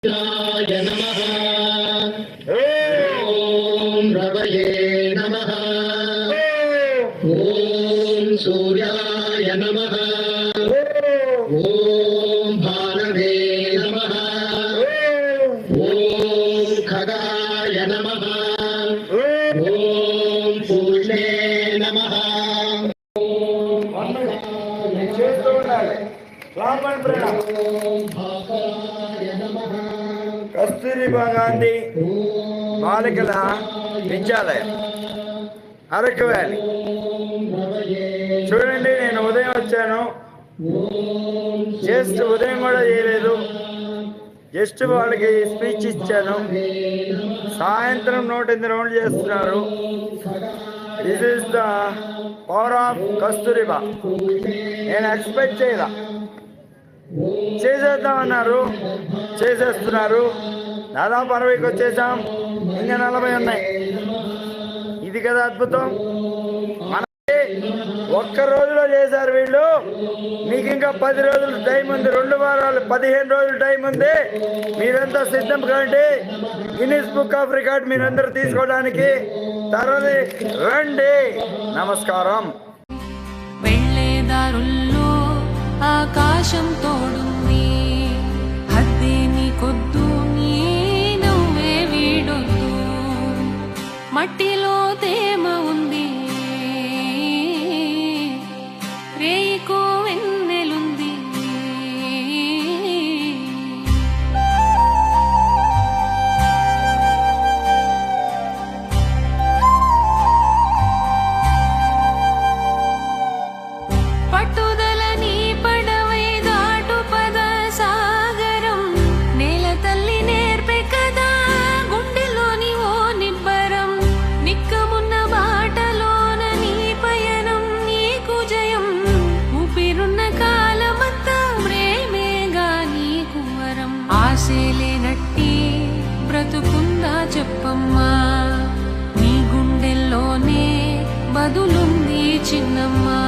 नमः। ॐ रवये नमः। ॐ सूर्याय नमः। ॐ भानवे नमः। ॐ खगाय नमः। ॐ पूर्णे नमः। కస్తూరిబా గాంధీ బాలికల విద్యాలయం అరకు వ్యాలీ. చూడండి, నేను ఉదయం వచ్చాను, జస్ట్ ఉదయం కూడా చేయలేదు, జస్ట్ వాళ్ళకి స్పీచ్ ఇచ్చాను. సాయంత్రం 108 రౌండ్లు చేస్తున్నారు. This is the power of Kasturba. నేను ఎక్స్పెక్ట్ చేయరా, చేసేద్దామన్నారు, చేసేస్తున్నారు. దాదాపు 60కి వచ్చేసాం, ఇంకా 40 ఉన్నాయి. ఇది కదా అద్భుతం. మనకి ఒక్క రోజులో చేశారు వీళ్ళు. మీకు ఇంకా 10 రోజులు టైం ఉంది, 2 వారాలు 15 రోజులు టైం ఉంది. మీరంతా సిద్ధం కండి. గిన్నిస్ బుక్ ఆఫ్ రికార్డ్ మీరందరూ తీసుకోవడానికి తరలి రండి. నమస్కారం. వెళ్ళేదారుల్లో ఆకాశం తోడుంది, హద్దే నీకొద్దు, నీ నువ్వే వీడొద్దు. మట్టిలో తేమ ఉంది, రేయికో వెన్నెలుంది. పట్టుదల నీ పడవై దాటు పద సాగరం. నేల తల్లి నేర్పే కదా గుండెలోని ఓ నిబ్బరం. నిక్కమున్న బాటలోన నీ పయనం, నీకు జయం. ఊపిరున్న కాలమంతా ప్రేమేగా నీకు వరం. ఆశలేనట్టి బ్రతుకుందా చెప్పమ్మా, నీ గుండెల్లోనే బదులుంది చిన్నమ్మా.